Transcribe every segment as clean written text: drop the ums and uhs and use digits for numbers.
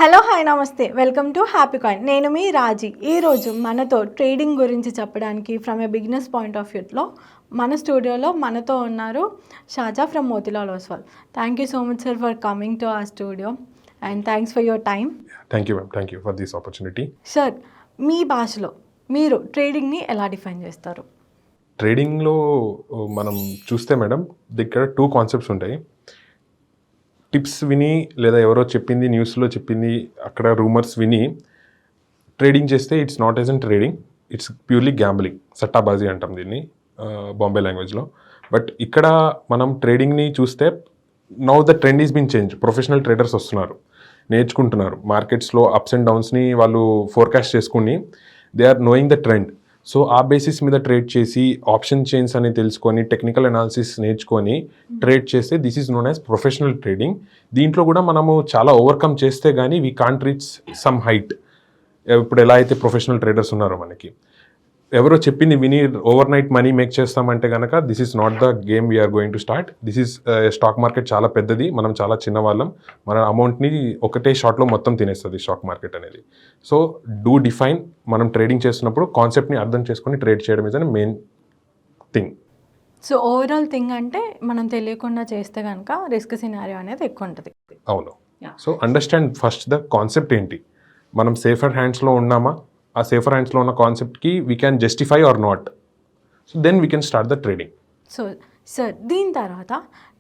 Hello hi నమస్తే welcome to Happycoin. నేను మీ రాజీ. ఈరోజు మనతో ట్రేడింగ్ గురించి చెప్పడానికి from a beginners point of వ్యూలో మన స్టూడియోలో మనతో ఉన్నారు Shaza from Motilal Oswal. Thank you so much sir for coming to our studio and thanks for your time. Thank you ma'am, thank you for this opportunity. Sir, మీ భాషలో మీరు ట్రేడింగ్ని ఎలా డిఫైన్ చేస్తారు? ట్రేడింగ్లో మనం చూస్తే మేడం, ఇక్కడ 2 కాన్సెప్ట్స్ ఉంటాయి. టిప్స్ విని లేదా ఎవరో చెప్పింది, న్యూస్లో చెప్పింది, అక్కడ రూమర్స్ విని ట్రేడింగ్ చేస్తే it's not as an trading, it's purely gambling, సట్టాబాజీ అంటాం దీన్ని బాంబే లాంగ్వేజ్లో. బట్ ఇక్కడ మనం ట్రేడింగ్ని చూస్తే now the trend is been change. Professional traders వస్తున్నారు, నేర్చుకుంటున్నారు, మార్కెట్స్లో అప్స్ అండ్ డౌన్స్ని వాళ్ళు ఫోర్కాస్ట్ చేసుకుని they are knowing the trend. So ఆ బేసిస్ మీద ట్రేడ్ చేసి ఆప్షన్ చైన్స్ అని తెలుసుకొని టెక్నికల్ అనాలిసిస్ నేర్చుకొని ట్రేడ్ చేస్తే this is known as professional trading. దీంట్లో కూడా మనము చాలా ఓవర్కమ్ చేస్తే కానీ we can't reach some height. ఇప్పుడు ఎలా అయితే ప్రొఫెషనల్ ట్రేడర్స్ ఉన్నారో మనకి ఎవరో చెప్పింది విని ఓవర్ నైట్ మనీ మేక్ చేస్తామంటే కనుక this is not the game we are going to start. This is stock market చాలా పెద్దది, మనం చాలా చిన్నవాళ్ళం, మన అమౌంట్ని ఒకటే షాట్లో మొత్తం తినేస్తుంది స్టాక్ మార్కెట్ అనేది. సో డూ డిఫైన్, మనం ట్రేడింగ్ చేస్తున్నప్పుడు కాన్సెప్ట్ని అర్థం చేసుకొని ట్రేడ్ చేయడం is an main thing. So overall thing అంటే మనం తెలియకుండా చేస్తే కనుక రిస్క్ సినారియో అనేది ఎక్కువ ఉంటుంది. అవును. So understand first the concept ఏంటి, మనం సేఫర్ హ్యాండ్స్లో ఉన్నామా, ఆ సేఫర్ హ్యాండ్స్లో ఉన్న కాన్సెప్ట్కి we can justify or not, so then we can start the trading. So sir, దీని తర్వాత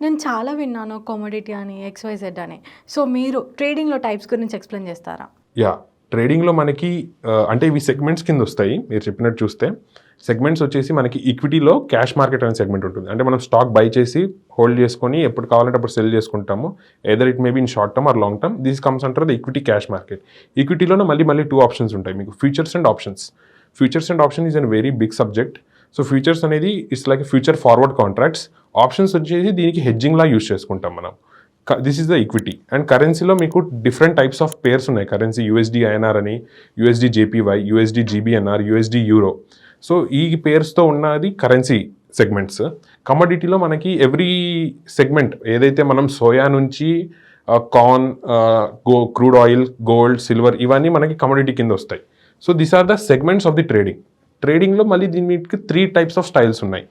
నేను చాలా విన్నాను కమోడిటీ అని, XYZ అని. సో మీరు ట్రేడింగ్లో టైప్స్ గురించి ఎక్స్ప్లెయిన్ చేస్తారా? యా, ట్రేడింగ్లో మనకి అంటే ఇవి సెగ్మెంట్స్ కింద వస్తాయి. మీరు చెప్పినట్టు చూస్తే సెగ్మెంట్స్ వచ్చేసి మనకి ఈక్విటీలో క్యాష్ మార్కెట్ అనే సెగ్మెంట్ ఉంటుంది. అంటే మనం స్టాక్ బై చేసి హోల్డ్ చేసుకొని ఎప్పుడు కావాలంటే అప్పుడు సెల్ చేసుకుంటాము. Either it may be in short term or long term. This comes అంటారు ద ఈక్విటీ క్యాష్ మార్కెట్. ఈక్విటీలోనే మళ్ళీ 2 ఆప్షన్స్ ఉంటాయి మీకు, futures and options. Futures and option is an very big subject. So futures అనేది it's like future forward contracts. Options వచ్చేసి దీనికి హెడ్జింగ్లా use చేసుకుంటాం మనం. This is the equity. And కరెన్సీలో మీకు డిఫరెంట్ టైప్స్ ఆఫ్ పేర్స్ ఉన్నాయి. కరెన్సీ USD INR అని, USD JPY, USD GBNR, USD euro. So ఈ పేర్స్తో ఉన్నది కరెన్సీ సెగ్మెంట్స్. కమోడిటీలో మనకి ఎవ్రీ సెగ్మెంట్ ఏదైతే మనం సోయా నుంచి corn, crude oil, gold, silver, ఇవన్నీ మనకి కమోడిటీ కింద వస్తాయి. So these are the segments of the trading. ట్రేడింగ్లో మళ్ళీ దీనికి 3 టైప్స్ ఆఫ్ స్టైల్స్ ఉన్నాయి.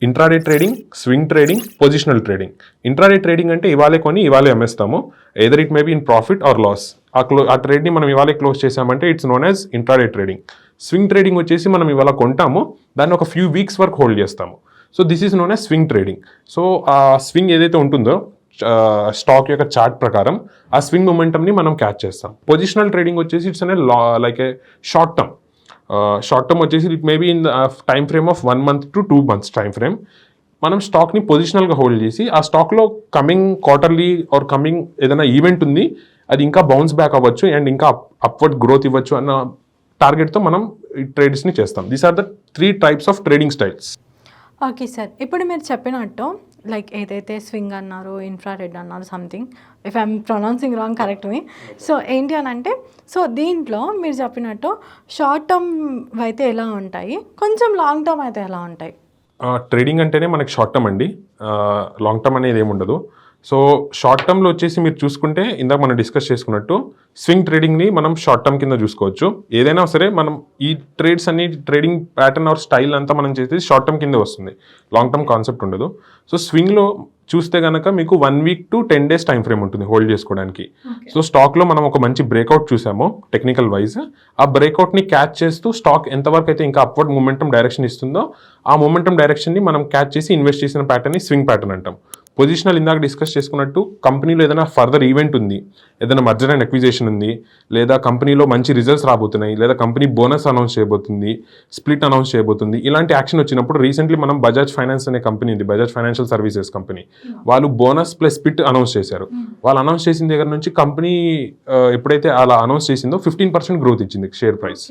Intraday trading, swing trading, positional trading. Intraday trading అంటే ఇవాళే కొని ఇవాళే అమ్మేస్తాము, either it may be in profit or loss. ఆ ట్రేడ్ని మనం ఇవాళే క్లోజ్ చేసామంటే it's known as intraday trading. Swing trading వచ్చేసి మనం ఇవాళ కొంటాము, దాన్ని ఒక ఫ్యూ వీక్స్ వరకు హోల్డ్ చేస్తాము. So this is known as swing trading. So ఆ స్వింగ్ ఏదైతే ఉంటుందో స్టాక్ యొక్క చార్ట్ ప్రకారం ఆ స్వింగ్ మొమెంటమ్ని మనం క్యాచ్ చేస్తాం. పొజిషనల్ ట్రేడింగ్ వచ్చేసి ఇట్స్ అనే like a short term. Short term వచ్చేసి it maybe in time frame of 1 month to 2 months time frame. మనం స్టాక్ని పొజిషనల్గా హోల్డ్ చేసి ఆ స్టాక్లో కమింగ్ క్వార్టర్లీ ఆర్ కమింగ్ ఏదైనా ఈవెంట్ ఉంది, అది ఇంకా బౌన్స్ బ్యాక్ అవ్వచ్చు అండ్ ఇంకా అప్వర్డ్ గ్రోత్ ఇవ్వచ్చు అన్న టార్గెట్తో మనం ఈ ట్రేడ్స్ని చేస్తాం. These are the 3 types of trading styles. Okay sir, ఇప్పుడు మీరు చెప్పినట్టు లైక్ ఏదైతే స్వింగ్ అన్నారు, ఇన్ఫ్రారెడ్ అన్నారు, something, if I'm pronouncing wrong correct me. So ఏంటి అని అంటే, సో దీంట్లో మీరు చెప్పినట్టు షార్ట్ టర్మ్ అయితే ఎలా ఉంటాయి, కొంచెం లాంగ్ టర్మ్ అయితే ఎలా ఉంటాయి? ట్రేడింగ్ అంటేనే మనకి షార్ట్ టర్మ్ అండి, లాంగ్ టర్మ్ అనేది ఏమి ఉండదు. సో షార్ట్ టర్మ్లో వచ్చేసి మీరు చూసుకుంటే ఇందాక మనం డిస్కస్ చేసుకున్నట్టు స్వింగ్ ట్రేడింగ్ని మనం షార్ట్ టర్మ్ కింద చూసుకోవచ్చు. ఏదైనా సరే మనం ఈ ట్రేడ్స్ అన్ని ట్రేడింగ్ ప్యాటర్న్ ఆర్ స్టైల్ అంతా మనం చేసేది షార్ట్ టర్మ్ కింద వస్తుంది, లాంగ్ టర్మ్ కాన్సెప్ట్ ఉండదు. సో స్వింగ్లో చూస్తే కనుక మీకు 1 week to 10 days time frame ఉంటుంది హోల్డ్ చేసుకోవడానికి. సో స్టాక్లో మనం ఒక మంచి బ్రేక్అవుట్ చూసాము టెక్నికల్ వైజ్, ఆ బ్రేక్అవుట్ని క్యాచ్ చేస్తూ స్టాక్ ఎంతవరకు అయితే ఇంకా అప్వర్డ్ మొమెంటం డైరెక్షన్ ఇస్తుందో ఆ మొమెంటం డైరెక్షన్ని మనం క్యాచ్ చేసి ఇన్వెస్ట్ చేసిన ప్యాటర్న్ని స్వింగ్ ప్యాటర్న్ అంటాం. పొజిషనల్ ఇందాక డిస్కస్ చేసుకున్నట్టు కంపెనీలో ఏదైనా ఫర్దర్ ఈవెంట్ ఉంది, ఏదైనా మర్జర్ అండ్ అక్విజిషన్ ఉంది, లేదా కంపెనీలో మంచి రిజల్ట్స్ రాబోతున్నాయి, లేదా కంపెనీ బోనస్ అనౌన్స్ చేయబోతుంది, స్ప్లిట్ అనౌన్స్ చేయబోతుంది, ఇలాంటి యాక్షన్ వచ్చినప్పుడు రీసెంట్లీ మనం బజాజ్ ఫైనాన్స్ అనే కంపెనీ ఉంది, బజాజ్ ఫైనాన్షియల్ సర్వీసెస్ కంపెనీ, వాళ్ళు బోనస్ ప్లస్ స్ప్లిట్ అనౌన్స్ చేశారు. వాళ్ళు అనౌన్స్ చేసిన దగ్గర నుంచి కంపెనీ ఎప్పుడైతే అలా అనౌన్స్ చేసిందో 15% గ్రోత్ ఇచ్చింది షేర్ ప్రైస్.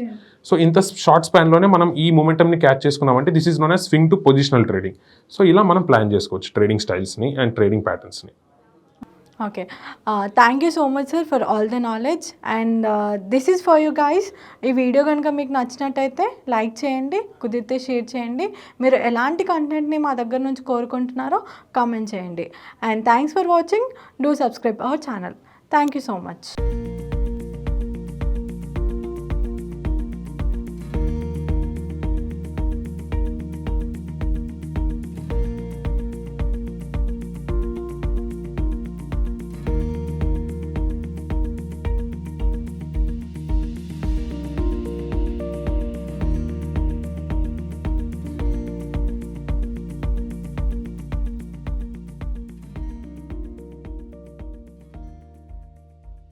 సో ఇంత షార్ట్ స్పాన్లోనే మనం ఈ మూమెంటమ్ని క్యాచ్ చేసుకున్నామంటే this is known as swing to positional trading. So ఇలా మనం ప్లాన్ చేసుకోవచ్చు ట్రేడింగ్ స్టైల్స్ని అండ్ ట్రేడింగ్ ప్యాటర్న్స్ని. Okay, thank you so much sir for all the knowledge and this is for you guys. ఈ వీడియో కనుక మీకు నచ్చినట్టయితే లైక్ చేయండి, కుదిరితే షేర్ చేయండి. మీరు ఎలాంటి కంటెంట్ని మా దగ్గర నుంచి కోరుకుంటున్నారో కామెంట్ చేయండి. And thanks for watching. Do subscribe our channel. Thank you so much.